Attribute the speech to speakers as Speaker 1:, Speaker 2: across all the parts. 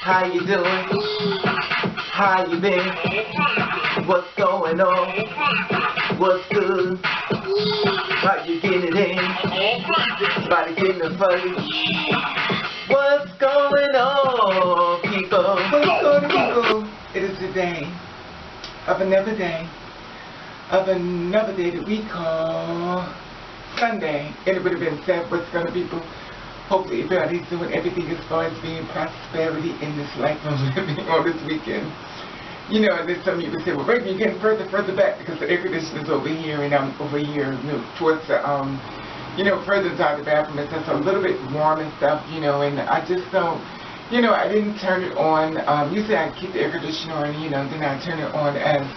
Speaker 1: How you doing? How you been? What's going on? What's good? How you getting it in? Body getting it funny. What's going on, people? What's going on, people? It is the day of another day that we call Sunday. And it would have been said what's going to be. Hopefully everybody's doing everything as far as being prosperity in this life of living on this weekend. You know, and then some people say, well, Reagan, you're getting further back because the air conditioner's over here and I'm over here, you know, towards the, further inside the bathroom. It's just a little bit warm and stuff, you know, and I just don't, I didn't turn it on. Usually I keep the air conditioner on, then I turn it on as,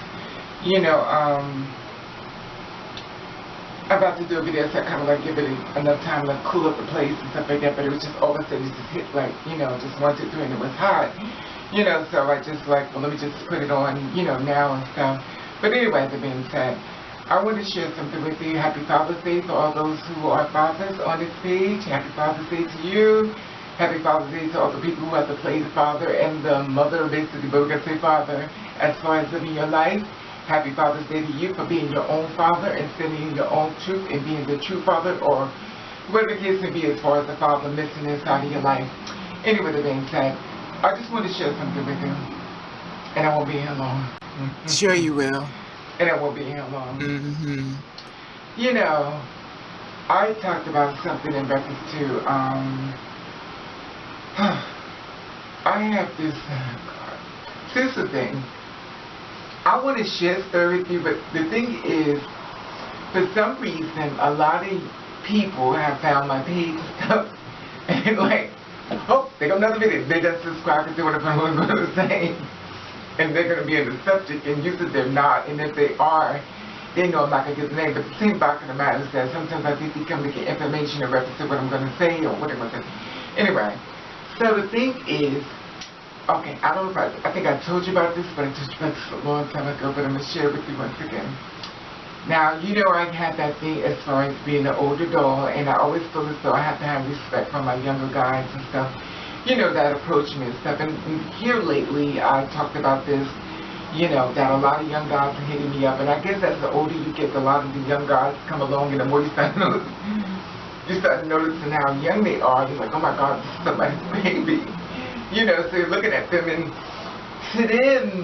Speaker 1: I'm about to do a video, so I kind of like give it enough time to cool up the place and stuff like that, but it was just all of a sudden it just hit like, just 1, 2, 3 and it was hot. So I just like, well, let me just put it on, now and stuff. But anyway, that being said, I want to share something with you. Happy Father's Day to all those who are fathers on this page. Happy Father's Day to you. Happy Father's Day to all the people who have to play the father and the mother, basically, but we're going to say father as far as living your life. Happy Father's Day to you for being your own father and standing in your own truth and being the true father, or whatever the case may be as far as the father missing inside of your life. Anyway, that being said, I just want to share something with you, and I won't be here long.
Speaker 2: Sure you will.
Speaker 1: And I won't be here long. I talked about something in reference to, I have this, here's the thing. I want to share a story with you, but the thing is, for some reason, a lot of people have found my page and stuff, and like, oh, they got another video. They just subscribe to see what I'm going to say, and they're going to be in the subject, and usually they're not, and if they are, they know I'm not going to get the name. But the thing back of the matter is that sometimes I think they come to get information in reference to what I'm going to say or what I'm going to say. Anyway, so the thing is, okay, I don't know if I think I told you about this, but I told you about this a long time ago, but I'm going to share it with you once again. Now, I had that thing as far as being an older doll, and I always feel as though I have to have respect for my younger guys and stuff, that approach me and stuff. And here lately, I talked about this, that a lot of young guys are hitting me up, and I guess as the older you get, a lot of the young guys come along, and the more you start noticing how young they are. You're like, oh my God, this is somebody's baby. So you're looking at them, and to them,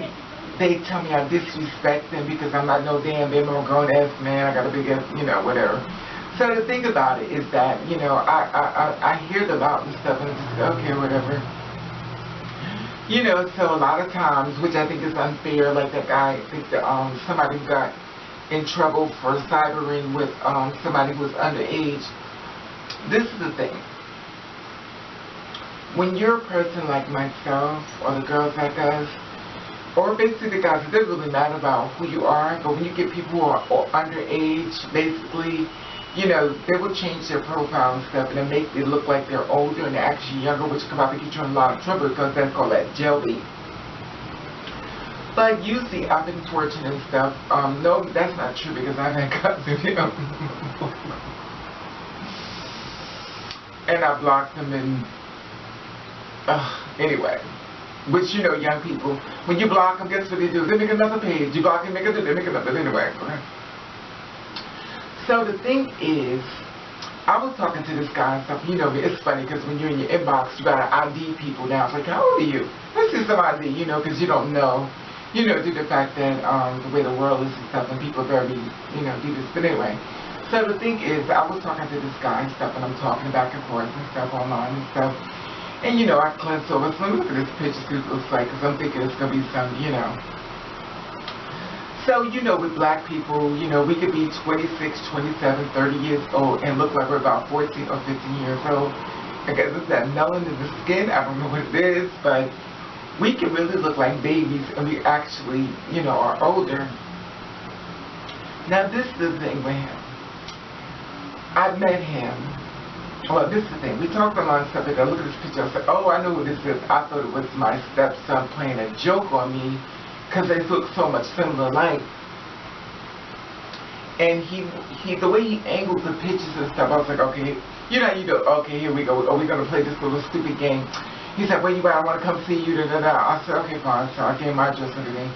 Speaker 1: they tell me I disrespect them because I'm not no damn big old grown-ass man. I got a big ass, whatever. So the thing about it is that, I hear them out and stuff, and it's just, okay, whatever. So a lot of times, which I think is unfair, like that guy, I think that, somebody who got in trouble for cybering with somebody who was underage. This is the thing. When you're a person like myself, or the girls like us, or basically the guys, it doesn't really matter about who you are, but when you get people who are underage, basically, they will change their profile and stuff, and it make it look like they're older and they're actually younger, which can probably get you in a lot of trouble because that's called that jelly. But usually, I've been fortunate and stuff. No, that's not true because I've had cousins, and I blocked them and, anyway. Which, young people, when you block them, guess what they do? They make another page. You block them, they make another. But anyway, okay. So the thing is, I was talking to this guy and stuff. It's funny because when you're in your inbox, you gotta ID people now. It's like, how old are you? Let's see some ID, because you don't know, due to the fact that the way the world is and stuff, and people are very, do this. But anyway, so the thing is, I was talking to this guy and stuff, and I'm talking back and forth and stuff online and stuff. And, I glanced over, so let me look at this picture, see what it looks like, because I'm thinking it's going to be some, So, with black people, we could be 26, 27, 30 years old and look like we're about 14 or 15 years old. I guess it's that melanin in the skin, I don't know what it is, but we can really look like babies, and we actually, are older. Now, this is the thing with him. I met him. Well, this is the thing. We talked a lot of stuff. I look at this picture. I said, oh, I know what this is. I thought it was my stepson playing a joke on me because they look so much similar alike. And the way he angled the pictures and stuff, I was like, okay, you do, okay, here we go. Are we going to play this little stupid game? He said, where you at? I want to come see you, da da da. I said, okay, fine. So I gave my address and everything.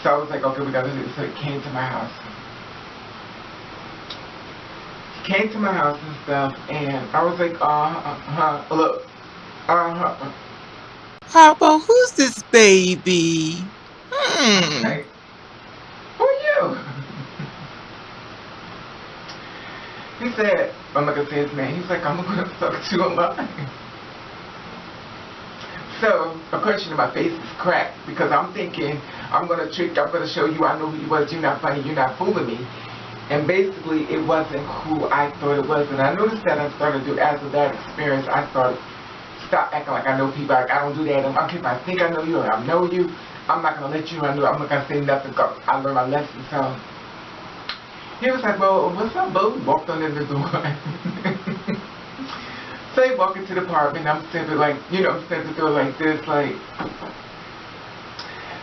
Speaker 1: So I was like, okay, we got to do this. So he came to my house. He came to my house and stuff, and I was like, look,
Speaker 2: Papa, who's this baby?
Speaker 1: I was like, who are you? He said, I'm not going to say his name. He's like, I'm going to talk to you online. So, of course, my face is cracked because I'm thinking, I'm going to show you I know who you was. You're not funny. You're not fooling me. And basically, it wasn't who I thought it was. And I noticed that I started to do, after that experience, I started, stop acting like I know people. Like, I don't do that. Okay, if I think I know you or I know you, I'm not going to let you know I know. I'm not going to say nothing. I learned my lesson. So, he was like, well, what's up, boo? Walked on in the door. So he walked into the apartment, I'm standing like, I'm standing there like this, like.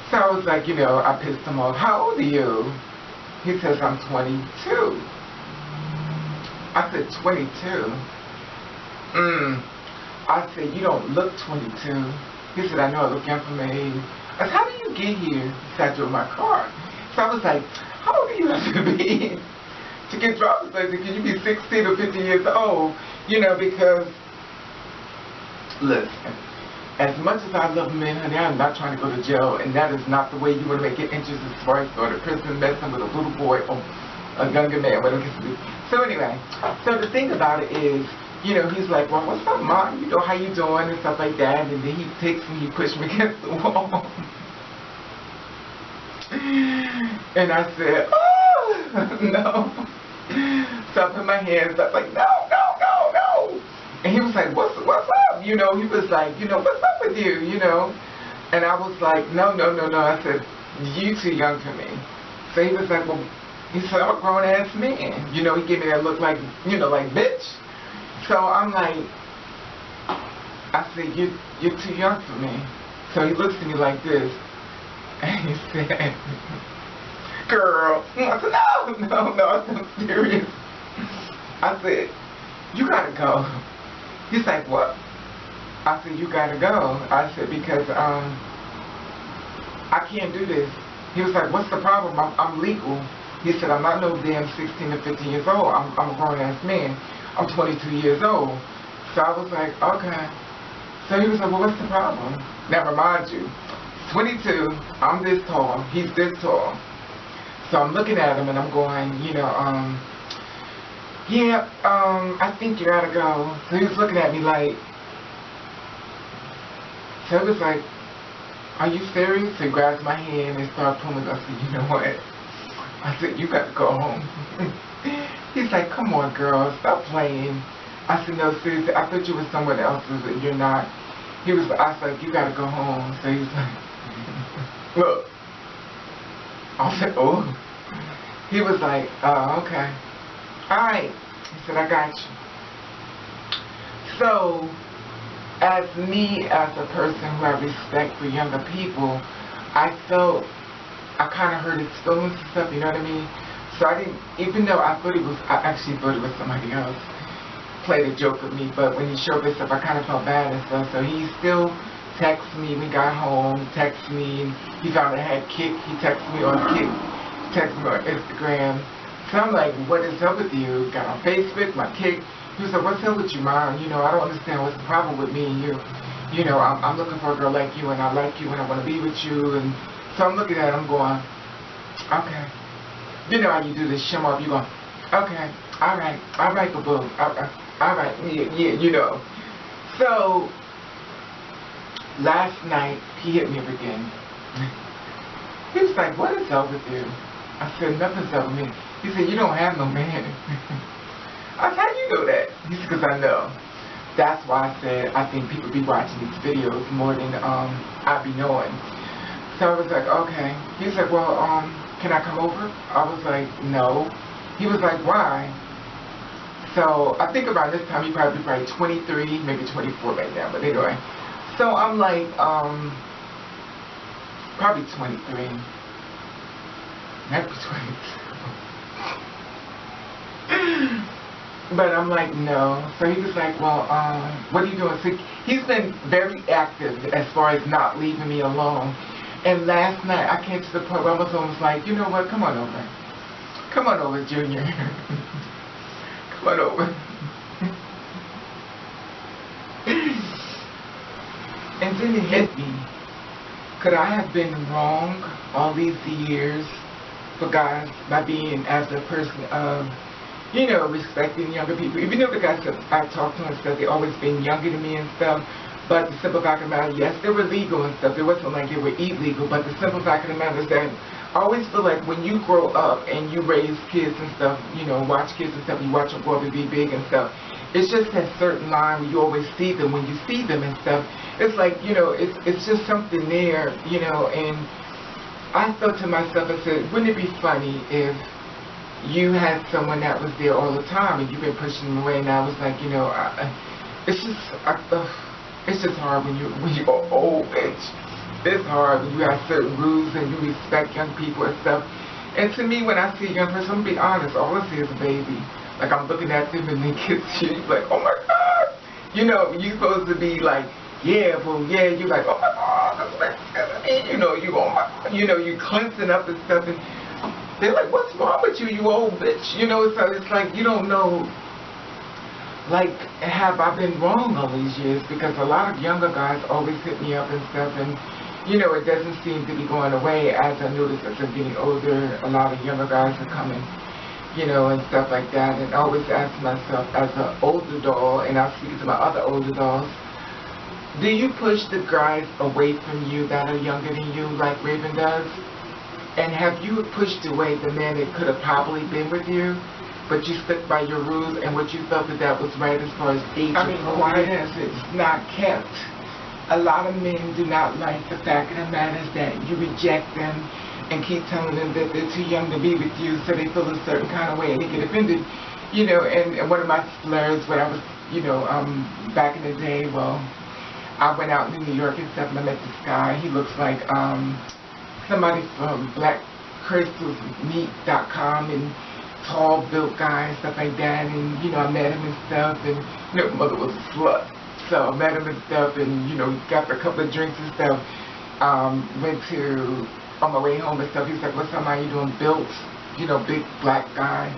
Speaker 1: So I was like, I pissed him off. How old are you? He says, I'm 22. I said, 22? I said, you don't look 22. He said, I know I look young for my age. I said, how do you get here? He said, I drove my car. So I was like, how old do you have to be to get driver's license? Can you be 16 or 15 years old? Because, listen, as much as I love men, honey, I'm not trying to go to jail, and that is not the way you want to make it interest as far as go to prison, messing with a little boy or a younger man, whatever it is. So anyway, so the thing about it is, he's like, well, what's up, Mom? How you doing and stuff like that, and then he takes me, he pushed me against the wall. And I said, oh, no. So I put my hands up like, no. And he was like, what's up? He was like, what's up with you, And I was like, no. I said, you too young for me. So he was like, well, he said, I'm a grown-ass man. He gave me that look like, like, bitch. So I'm like, I said, you're too young for me. So he looks at me like this. And he said, girl. I said, no, I'm serious. I said, you gotta go. He's like, what? I said, you gotta go. I said, because I can't do this. He was like, what's the problem? I'm legal. He said, I'm not no damn 16 or 15 years old. I'm a grown-ass man. I'm 22 years old. So I was like, okay. So he was like, well, what's the problem? Now, remind you, 22, I'm this tall, he's this tall. So I'm looking at him and I'm going, I think you gotta go. So he was looking at me like, so he was like, are you serious? So he grabs my hand and starts pulling me. I said, you know what? I said, you got to go home. He's like, come on, girl, stop playing. I said, no, seriously, I thought you were someone else's and you're not. I was like, you got to go home. So he's like, look. I said, oh. He was like, okay. All right. He said, I got you. So, as me, as a person who has respect for younger people, I felt, I kind of hurt his feelings and stuff, you know what I mean? So I didn't, even though I actually thought it was somebody else, played a joke with me, but when he showed this stuff, I kind of felt bad and stuff. So he still texted me, we got home, texted me, he found I had Kick, he texted me on Kick, texted me on Instagram. So I'm like, what is up with you? Got on Facebook, my Kick. He was like, what's up with you, Mom? I don't understand what's the problem with me and you. I'm looking for a girl like you, and I like you, and I want to be with you. And so I'm looking at him going, okay. You know how you do this shim off, you go, okay, all right, boo-boo, all right, yeah. So, last night, he hit me up again. He was like, what is up with you? I said, nothing's up with me. He said, you don't have no man. I said, how you know that? He said, because I know. That's why I said, I think people be watching these videos more than I be knowing. So I was like, okay. He said, well, can I come over? I was like, no. He was like, why? So I think about this time, he probably 23, maybe 24 right now, but anyway. So I'm like, probably 23. Maybe 22. But I'm like, no. So he was like, well, what are you doing? So he's been very active as far as not leaving me alone. And last night I came to the point where I was almost like, you know what? Come on over. Come on over, Junior. Come on over. And then it hit me. Could I have been wrong all these years for guys by being as a person of, you know, respecting younger people? Even though the guys that I talked to and stuff, they always been younger than me and stuff. But the simple fact of the matter, yes, they were legal and stuff. It wasn't like they were illegal. But the simple fact of the matter is that I always feel like when you grow up and you raise kids and stuff, you know, watch kids and stuff, you watch them grow up and be big and stuff. It's just that certain line where you always see them. When you see them and stuff, it's like, you know, it's just something there, you know. And I thought to myself, I said, wouldn't it be funny if you had someone that was there all the time and you've been pushing them away? And I was like, you know, it's just hard when you're old, bitch. It's hard when you have certain rules and you respect young people and stuff. And to me, when I see a young person, I'm gonna be honest, all I see is a baby. Like, I'm looking at them and they kiss you, like, oh my God. You know, you're supposed to be like, yeah, well, yeah, you're like, oh my God, you know, you cleansing up and stuff. And they're like, what's wrong with you, you old bitch? You know, so it's like, you don't know, like, have I been wrong all these years? Because a lot of younger guys always hit me up and stuff, and, you know, it doesn't seem to be going away. As I notice as I'm getting older, a lot of younger guys are coming, you know, and stuff like that. And I always ask myself, as an older doll, and I speak to my other older dolls, do you push the guys away from you that are younger than you, like Raven does? And have you pushed away the men that could have probably been with you, but you stuck by your rules and what you felt that was right as far as age? I mean, why is it not kept? A lot of men do not like the fact of the matter is that you reject them and keep telling them that they're too young to be with you, so they feel a certain kind of way and they get offended. You know, and one of my slurs when I was, you know, back in the day, well, I went out in New York and stuff and I met this guy. He looks like somebody from blackcrystalsmeat.com, and tall built guy and stuff like that. And, you know, I met him and stuff, and, you know, mother was a slut. So I met him and stuff, and, you know, got a couple of drinks and stuff. Went to, on my way home and stuff, he was like, what's up, man? You doing? Built, you know, big black guy,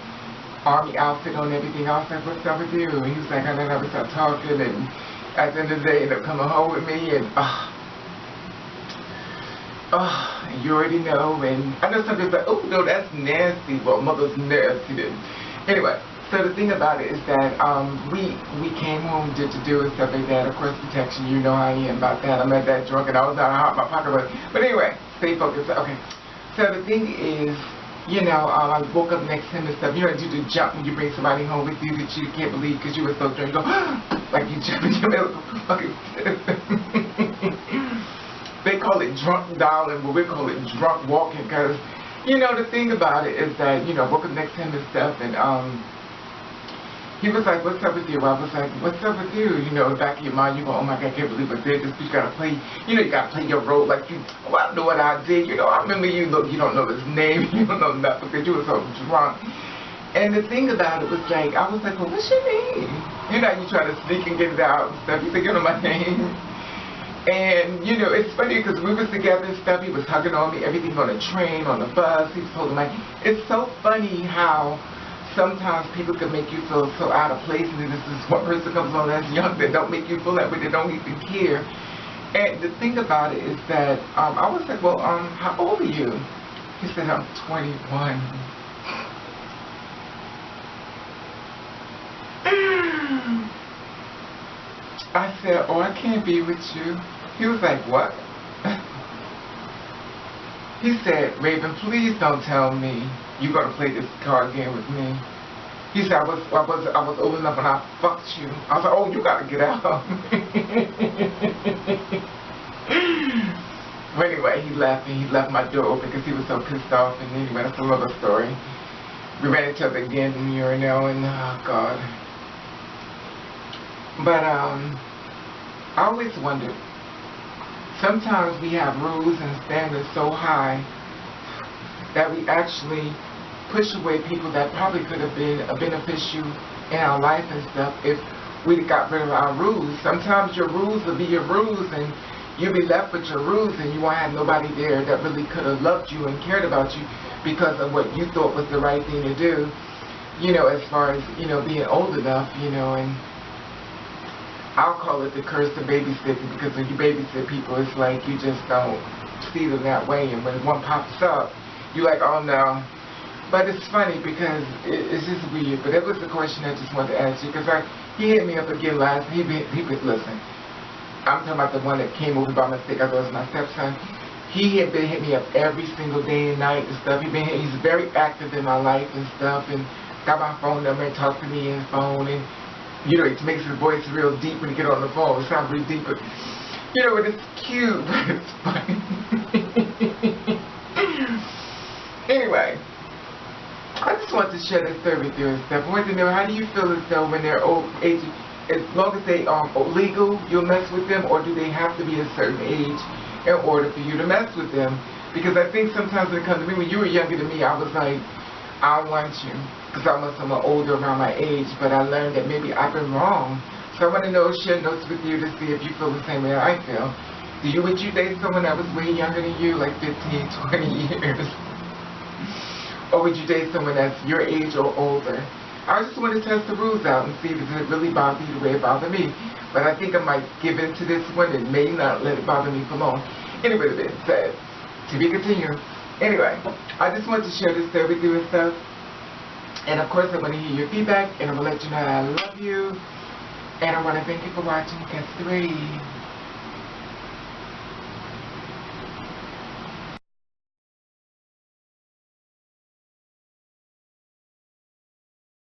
Speaker 1: army outfit on everything. I was like, what's up with you? And he was like, I never stopped talking, and at the end of the day, ended up coming home with me, and you already know. And I know some people like, oh no, that's nasty. Well, mother's nasty then. Anyway, so the thing about it is that we came home to do and stuff like that. Of course, protection, you know how I am about that. I'm at that drunk and I was out of my pocket. But anyway, stay focused. Okay. So the thing is, you know, I woke up next to him and stuff. You know, you do the jump when you bring somebody home with you that you can't believe because you were so drunk. You go, like you jump in your middle of the fucking They call it drunk dialing, but we call it drunk walking, because, you know, the thing about it is that, you know, woke up next to him and stuff, and he was like, what's up with you? I was like, what's up with you? You know, in the back of your mind, you go, oh my God, I can't believe I did this. But you gotta play, you know, you gotta play your role like you, oh, I know what I did. You know, I remember you, look, you don't know his name, you don't know nothing because you were so drunk. And the thing about it was like, I was like, well, what's your name? You know, you try to sneak and get it out and stuff. You think, you know my name? And, you know, it's funny because we was together and stuff. He was hugging on me, everything on the train, on the bus. He was holding my, it's so funny how sometimes people can make you feel so out of place, and then this is one person comes on that's young that don't make you feel that way, they don't even care. And the thing about it is that I was like, well, how old are you? He said, I'm 21. I said, oh, I can't be with you. He was like, what? He said, Raven, please don't tell me you're gonna play this card game with me. He said, I was old enough and I fucked you. I was like, oh, you gotta get out. But anyway, he left, and he left my door open because he was so pissed off. And anyway, that's another story. We ran each other again in Urinal, and oh God. But I always wondered, sometimes we have rules and standards so high that we actually push away people that probably could have been a beneficial in our life and stuff if we got rid of our rules. Sometimes your rules will be your rules, and you'll be left with your rules, and you won't have nobody there that really could have loved you and cared about you because of what you thought was the right thing to do, you know, as far as, you know, being old enough, you know. And I'll call it the curse of babysitting, because when you babysit people, it's like you just don't see them that way, and when one pops up, you're like, oh no. But it's funny because it's just weird. But that was the question I just wanted to ask you, because he hit me up again last. Listen. I'm talking about the one that came over by mistake. I thought it was my stepson. He had been hitting me up every single day and night and stuff. He's very active in my life and stuff, and got my phone number and talked to me on the phone, and you know, it makes his voice real deep when you get on the phone. It sounds really deep, but you know, it's cute, but it's funny. Anyway, I just want to share this story with you and stuff. I want to know, how do you feel as though when they're old age, as long as they are legal, you'll mess with them, or do they have to be a certain age in order for you to mess with them? Because I think sometimes when it comes to me, when you were younger than me, I was like, I don't want you, because I'm someone older around my age, but I learned that maybe I've been wrong. So I want to know, share notes with you to see if you feel the same way I feel. Would you date someone that was way younger than you, like 15, 20 years? Or would you date someone that's your age or older? I just want to test the rules out and see if it really bothers you the way it bothered me. But I think I might give in to this one and may not let it bother me for long. Anyway, that being said, to be continued. Anyway, I just want to share this story with you and stuff. And of course, I want to hear your feedback, and I will let you know that I love you. And I want to thank you for watching Catch the Rain.